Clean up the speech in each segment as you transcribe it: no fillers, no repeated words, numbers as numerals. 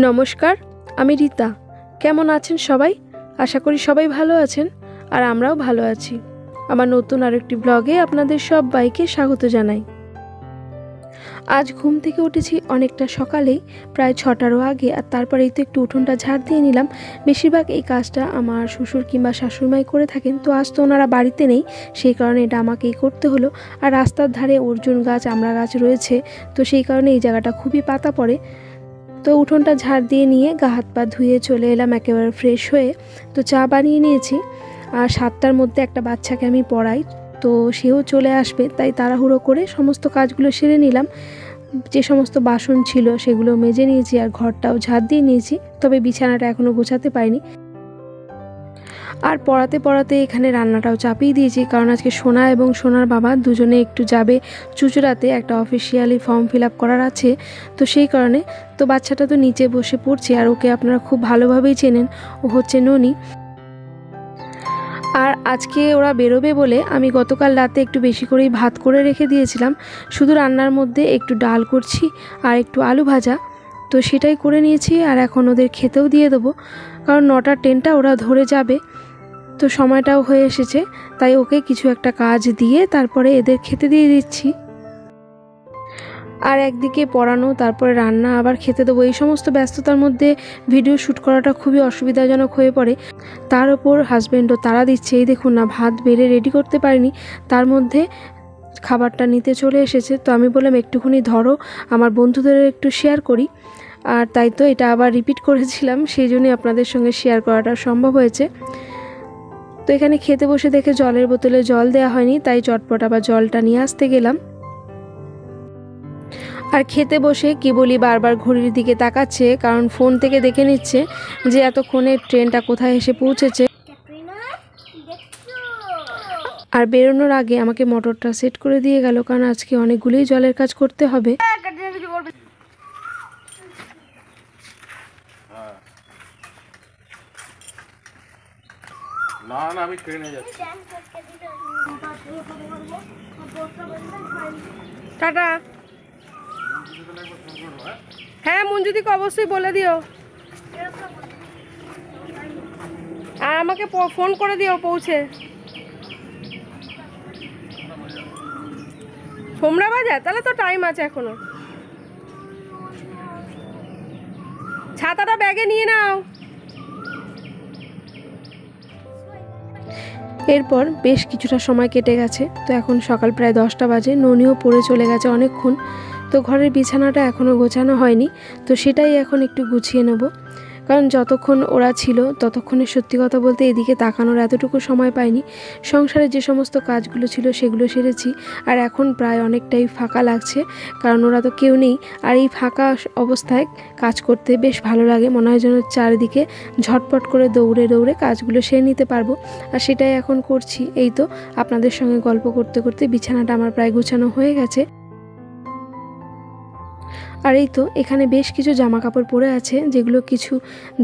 নমস্কার, আমি রীতা। কেমন আছেন সবাই? আশা করি সবাই ভালো আছেন আর আমরাও ভালো আছি। আমার নতুন আরেকটি ব্লগে আপনাদের সবাইকে স্বাগত জানাই। আজ ঘুম থেকে উঠেছি অনেকটা সকালেই, প্রায় 6টারও আগে। আর তারপরেই তো একটু উঠোনটা ঝাড় দিয়ে নিলাম। বেশিরভাগ এই কাজটা আমার শ্বশুর কিংবা শাশুড়িমাই করে থাকেন, তো আজ তো ওনারা বাড়িতে নেই, সেই কারণে এটা আমাকেই করতে হলো। আর রাস্তার ধারে অর্জুন গাছ, আমড়া গাছ রয়েছে, তো সেই কারণে এই জায়গাটা খুবই পাতা পড়ে। তো উঠোনটা ঝাড় দিয়ে নিয়ে গা হাত পা ধুয়ে চলে এলাম একেবারে ফ্রেশ হয়ে। তো চা বানিয়ে নিয়েছি, আর 7টার মধ্যে একটা বাচ্চাকে আমি পড়াই, তো সেও চলে আসবে, তাই তাড়াহুড়ো করে সমস্ত কাজগুলো সেরে নিলাম। যে সমস্ত বাসন ছিল সেগুলো মেজে নিয়েছি, আর ঘরটাও ঝাড় দিয়ে নিয়েছি, তবে বিছানাটা এখনও গোছাতে পারিনি। আর পড়াতে পড়াতে এখানে রান্নাটাও চাপিয়ে দিয়েছি, কারণ আজকে সোনা এবং সোনার বাবা দুজনে একটু যাবে চুঁচুড়াতে, একটা অফিসিয়ালি ফর্ম ফিল আপ করার আছে, তো সেই কারণে। তো বাচ্চাটা তো নিচে বসে পড়ছে, আর ওকে আপনারা খুব ভালোভাবেই চেনেন, ও হচ্ছে ননি। আর আজকে ওরা বেরোবে বলে আমি গতকাল রাতে একটু বেশি করেই ভাত করে রেখে দিয়েছিলাম, শুধু রান্নার মধ্যে একটু ডাল করছি আর একটু আলু ভাজা, তো সেটাই করে নিয়েছি। আর এখন ওদের খেতেও দিয়ে দেবো, কারণ 9টার ট্রেনটা ওরা ধরে যাবে, তো সময়টাও হয়ে এসেছে, তাই ওকে কিছু একটা কাজ দিয়ে তারপরে এদের খেতে দিয়ে দিচ্ছি। আর একদিকে পড়ানো, তারপরে রান্না, আবার খেতে দেবো, এই সমস্ত ব্যস্ততার মধ্যে ভিডিও শ্যুট করাটা খুবই অসুবিধাজনক হয়ে পড়ে। তার ওপর হাজব্যান্ডও তাড়া দিচ্ছে, এই দেখুন না, ভাত বেড়ে রেডি করতে পারিনি, তার মধ্যে খাবারটা নিতে চলে এসেছে। তো আমি বললাম একটুখানি ধরো, আমার বন্ধুদের একটু শেয়ার করি, আর তাই তো এটা আবার রিপিট করেছিলাম, সেই জন্যই আপনাদের সঙ্গে শেয়ার করাটা সম্ভব হয়েছে। তো এখানে খেতে বসে দেখে জলের বোতলে জল দেওয়া হয়নি, তাই চটপট আবার জলটা নিয়ে আসতে গেলাম। আর খেতে বসে কি বলি, বারবার ঘড়ির দিকে তাকাচ্ছে, কারণ ফোন থেকে দেখে নিচ্ছে যে এতক্ষণে ট্রেনটা কোথায় এসে পৌঁছেছে। আর বেরোনোর আগে আমাকে মোটরটা সেট করে দিয়ে গেল, কারণ আজকে অনেকগুলোই জলের কাজ করতে হবে। না না, আমি ট্রেনে যাচ্ছি। টাটা। হ্যাঁ, মঞ্জুদিকে অবশ্যই বলে দিও, আর আমাকে ফোন করে দিও পৌঁছে। সোমরা বাজার, তাহলে তো টাইম আছে এখনো। ছাতাটা ব্যাগে নিয়ে নাও। এরপর বেশ কিছুটা সময় কেটে গেছে, তো এখন সকাল প্রায় 10টা বাজে। ননিও পড়ে চলে গেছে অনেকক্ষণ, তো ঘরের বিছানাটা এখনও গোছানো হয়নি, তো সেটাই এখন একটু গুছিয়ে নেব, কারণ যতক্ষণ ওরা ছিল ততক্ষণে সত্যি কথা বলতে এদিকে তাকানোর এতটুকু সময় পাইনি। সংসারে যে সমস্ত কাজগুলো ছিল সেগুলো সেরেছি, আর এখন প্রায় অনেকটাই ফাঁকা লাগছে, কারণ ওরা তো কেউ নেই। আর এই ফাঁকা অবস্থায় কাজ করতে বেশ ভালো লাগে, মনে হয় যেন চারিদিকে ঝটপট করে দৌড়ে দৌড়ে কাজগুলো সেরে নিতে পারবো, আর সেটাই এখন করছি। এই তো আপনাদের সঙ্গে গল্প করতে করতে বিছানাটা আমার প্রায় গোছানো হয়ে গেছে। আর এই তো এখানে বেশ কিছু জামা কাপড় পরে আছে, যেগুলো কিছু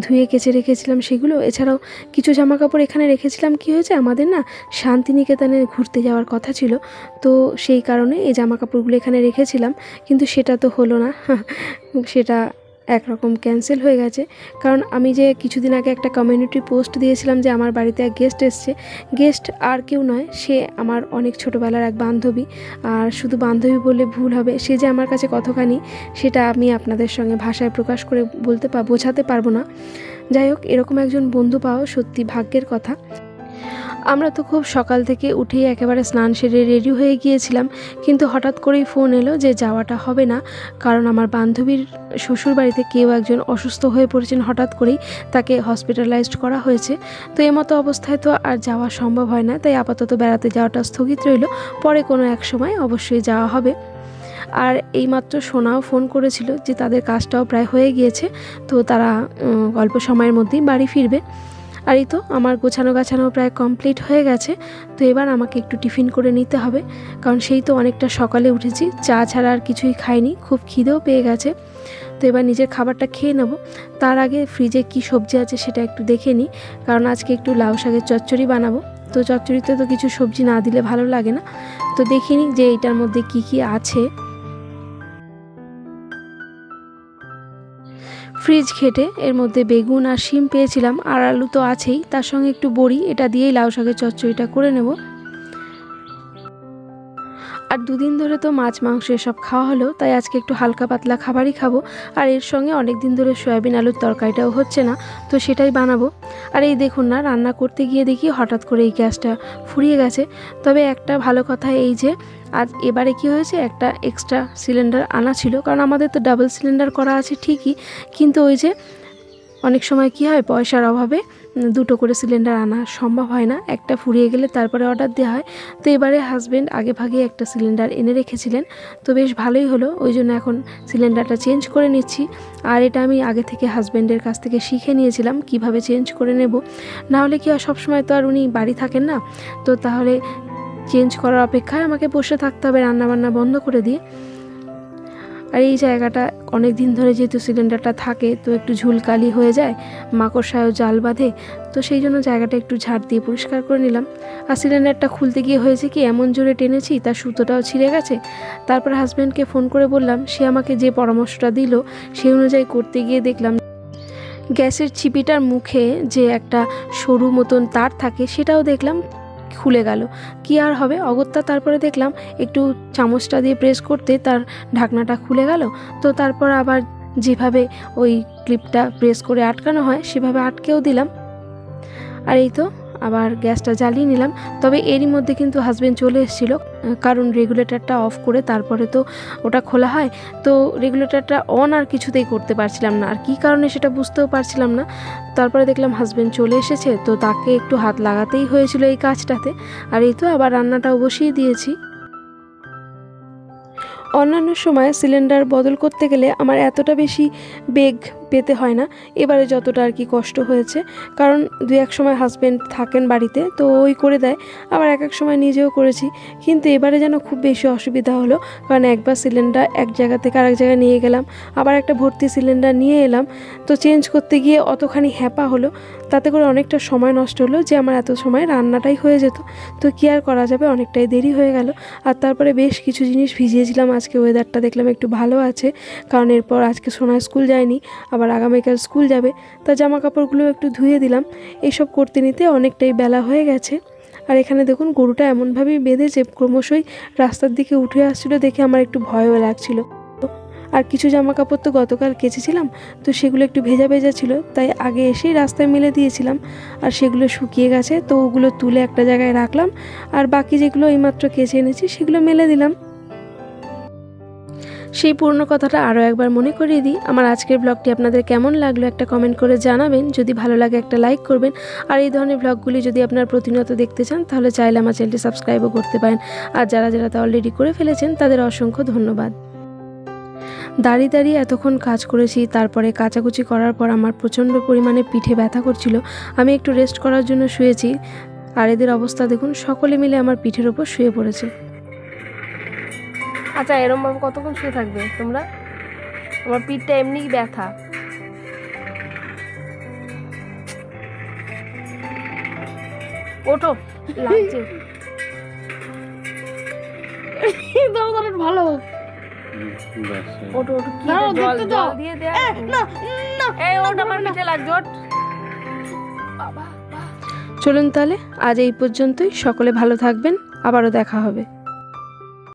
ধুয়ে কেচে রেখেছিলাম সেগুলো, এছাড়াও কিছু জামা কাপড় এখানে রেখেছিলাম। কি হয়েছে, আমাদের না শান্তিনিকেতনে ঘুরতে যাওয়ার কথা ছিল, তো সেই কারণে এই জামা কাপড়গুলো এখানে রেখেছিলাম, কিন্তু সেটা তো হলো না সেটা একরকম ক্যান্সেল হয়ে গেছে। কারণ আমি যে কিছুদিন আগে একটা কমিউনিটি পোস্ট দিয়েছিলাম যে আমার বাড়িতে এক গেস্ট এসছে, গেস্ট আর কেউ নয়, সে আমার অনেক ছোটোবেলার এক বান্ধবী। আর শুধু বান্ধবী বললে ভুল হবে, সে যে আমার কাছে কতখানি সেটা আমি আপনাদের সঙ্গে ভাষায় প্রকাশ করে বোঝাতে পারবো না। যাই হোক, এরকম একজন বন্ধু পাওয়া সত্যি ভাগ্যের কথা। আমরা তো খুব সকাল থেকে উঠেই একেবারে স্নান সেরে রেডি হয়ে গিয়েছিলাম, কিন্তু হঠাৎ করেই ফোন এলো যে যাওয়াটা হবে না, কারণ আমার বান্ধবীর শ্বশুরবাড়িতে কেউ একজন অসুস্থ হয়ে পড়েছেন হঠাৎ করেই, তাকে হসপিটালাইজড করা হয়েছে। তো এমতো অবস্থায় তো আর যাওয়া সম্ভব হয় না, তাই আপাতত বেড়াতে যাওয়াটা স্থগিত রইল, পরে কোনো এক সময় অবশ্যই যাওয়া হবে। আর এইমাত্র সোনাও ফোন করেছিল যে তাদের কাজটাও প্রায় হয়ে গিয়েছে, তো তারা অল্প সময়ের মধ্যেই বাড়ি ফিরবে। আর এই তো আমার গোছানো গাছানো প্রায় কমপ্লিট হয়ে গেছে, তো এবার আমাকে একটু টিফিন করে নিতে হবে, কারণ সেই তো অনেকটা সকালে উঠেছি, চা ছাড়া আর কিছুই খাইনি, খুব খিদেও পেয়ে গেছে। তো এবার নিজের খাবারটা খেয়ে নেব, তার আগে ফ্রিজে কি সবজি আছে সেটা একটু দেখে নিই, কারণ আজকে একটু লাউ শাকের চচ্চড়ি বানাবো, তো চচ্চড়িতে তো কিছু সবজি না দিলে ভালো লাগে না, তো দেখিনি যে এইটার মধ্যে কি কি আছে। ফ্রিজ ঘেটে এর মধ্যে বেগুন আর শিম পেয়েছিলাম, আর আলু তো আছেই, তার সঙ্গে একটু বড়ি, এটা দিয়েই লাউ শাকের চচ্চড়িটা করে নেব। আর দুদিন ধরে তো মাছ মাংস এসব খাওয়া হলো, তাই আজকে একটু হালকা পাতলা খাবারই খাবো। আর এর সঙ্গে অনেক দিন ধরে সয়াবিন আলুর তরকারিটাও হচ্ছে না, তো সেটাই বানাবো। আর এই দেখুন না, রান্না করতে গিয়ে দেখি হঠাৎ করে এই গ্যাসটা ফুরিয়ে গেছে। তবে একটা ভালো কথা এই যে আজ এবারে কি হয়েছে, একটা এক্সট্রা সিলিন্ডার আনা ছিল, কারণ আমাদের তো ডাবল সিলিন্ডার করা আছে ঠিকই, কিন্তু ওই যে অনেক সময় কি হয়, পয়সার অভাবে দুটো করে সিলিন্ডার আনা সম্ভব হয় না, একটা ফুরিয়ে গেলে তারপরে অর্ডার দেওয়া হয়। তো এবারে হাজব্যান্ড আগে ভাগে একটা সিলিন্ডার এনে রেখেছিলেন, তো বেশ ভালোই হলো, ওই জন্য এখন সিলিন্ডারটা চেঞ্জ করে নিচ্ছি। আর এটা আমি আগে থেকে হাজব্যান্ডের কাছ থেকে শিখে নিয়েছিলাম কিভাবে চেঞ্জ করে নেব, না হলে কি হয় সবসময় তো আর উনি বাড়ি থাকেন না, তো তাহলে চেঞ্জ করার অপেক্ষায় আমাকে বসে থাকতে হবে রান্নাবান্না বন্ধ করে দিয়ে। আর এই জায়গাটা অনেক দিন ধরে যেহেতু সিলিন্ডারটা থাকে, তো একটু ঝুলকালি হয়ে যায়, মাকড়সায়ও জাল বাঁধে, তো সেই জন্য জায়গাটা একটু ঝাড় দিয়ে পরিষ্কার করে নিলাম। আর সিলিন্ডারটা খুলতে গিয়ে হয়েছে কি, এমন জোরে টেনেছি তার সুতোটাও ছিঁড়ে গেছে। তারপর হাজব্যান্ডকে ফোন করে বললাম, সে আমাকে যে পরামর্শটা দিল সেই অনুযায়ী করতে গিয়ে দেখলাম গ্যাসের ছিপিটার মুখে যে একটা সরু মতন তার থাকে, সেটাও দেখলাম খুলে গেল। কি আর হবে অগত্যা, তারপরে দেখলাম একটু চামচটা দিয়ে প্রেস করতে তার ঢাকনাটা খুলে গেল। তো তারপর আবার যেভাবে ওই ক্লিপটা প্রেস করে আটকানো হয় সেভাবে আটকেও দিলাম। আর এই তো আবার গ্যাসটা জ্বালিয়ে নিলাম। তবে এরই মধ্যে কিন্তু হাজব্যান্ড চলে এসেছিল, কারণ রেগুলেটরটা অফ করে তারপরে তো ওটা খোলা হয়। তো রেগুলেটরটা অন আর কিছুতেই করতে পারছিলাম না, আর কী কারণে সেটা বুঝতেও পারছিলাম না। তারপরে দেখলাম হাজব্যান্ড চলে এসেছে, তো তাকে একটু হাত লাগাতেই হয়েছিল এই কাজটাতে। আর এই তো আবার রান্নাটাও বসিয়ে দিয়েছি। অন্যান্য সময় সিলিন্ডার বদল করতে গেলে আমার এতটা বেশি বেগ পেতে হয় না, এবারে যতটা আর কি কষ্ট হয়েছে, কারণ দু এক সময় হাজব্যান্ড থাকেন বাড়িতে, তো ওই করে দেয়, আবার এক এক সময় নিজেও করেছি। কিন্তু এবারে যেন খুব বেশি অসুবিধা হলো, কারণ একবার সিলিন্ডার এক জায়গা থেকে আরেক জায়গায় নিয়ে গেলাম, আবার একটা ভর্তি সিলিন্ডার নিয়ে এলাম, তো চেঞ্জ করতে গিয়ে অতখানি হ্যাপা হলো, তাতে করে অনেকটা সময় নষ্ট হলো, যে আমার এত সময় রান্নাটাই হয়ে যেত। তো কী আর করা যাবে, অনেকটাই দেরি হয়ে গেল। আর তারপরে বেশ কিছু জিনিস ভিজিয়েছিলাম, আজকে ওয়েদারটা দেখলাম একটু ভালো আছে, কারণ এরপর আজকে সোনা স্কুল যায়নি, আবার আগামীকাল স্কুল যাবে, তা জামা কাপড়গুলো একটু ধুয়ে দিলাম। এইসব করতে নিতে অনেকটাই বেলা হয়ে গেছে। আর এখানে দেখুন গরুটা এমনভাবেই বেঁধেছে, ক্রমশই রাস্তার দিকে উঠে আসছিল, দেখে আমার একটু ভয়ও লাগছিল। আর কিছু জামা কাপড় তো গতকাল কেচেছিলাম, তো সেগুলো একটু ভেজা ভেজা ছিল, তাই আগে এসেই রাস্তায় মেলে দিয়েছিলাম, আর সেগুলো শুকিয়ে গেছে, তো ওগুলো তুলে একটা জায়গায় রাখলাম, আর বাকি যেগুলো এইমাত্র কেচে এনেছি সেগুলো মেলে দিলাম। সেই পুরনো কথাটা আরও একবার মনে করিয়ে দিই, আমার আজকের ব্লগটি আপনাদের কেমন লাগলো একটা কমেন্ট করে জানাবেন, যদি ভালো লাগে একটা লাইক করবেন। আর এই ধরনের ব্লগগুলি যদি আপনারা প্রতিনিয়ত দেখতে চান, তাহলে চাইলে আমার চ্যানেলটি সাবস্ক্রাইবও করতে পারেন। আর যারা যারা তা অলরেডি করে ফেলেছেন তাদের অসংখ্য ধন্যবাদ। দাঁড়িয়ে দাঁড়িয়ে এতক্ষণ কাজ করেছি, তারপরে কাচাকুচি করার পর আমার প্রচণ্ড পরিমাণে পিঠে ব্যথা করছিল, আমি একটু রেস্ট করার জন্য শুয়েছি। আর এদের অবস্থা দেখুন, সকলে মিলে আমার পিঠের ওপর শুয়ে পড়েছে। আচ্ছা, এরমভাবে কতক্ষণ শুয়ে থাকবে তোমরা? আমার পিঠটা এমনি ব্যথা। ওঠো, লাগছে। ভালো ওঠো ওঠো, কি জল দিয়ে দে। এই ওঠ, আমার পিঠে লাগছে, ওঠ। চলুন তাহলে আজ এই পর্যন্তই, সকলে ভালো থাকবেন, আবারও দেখা হবে।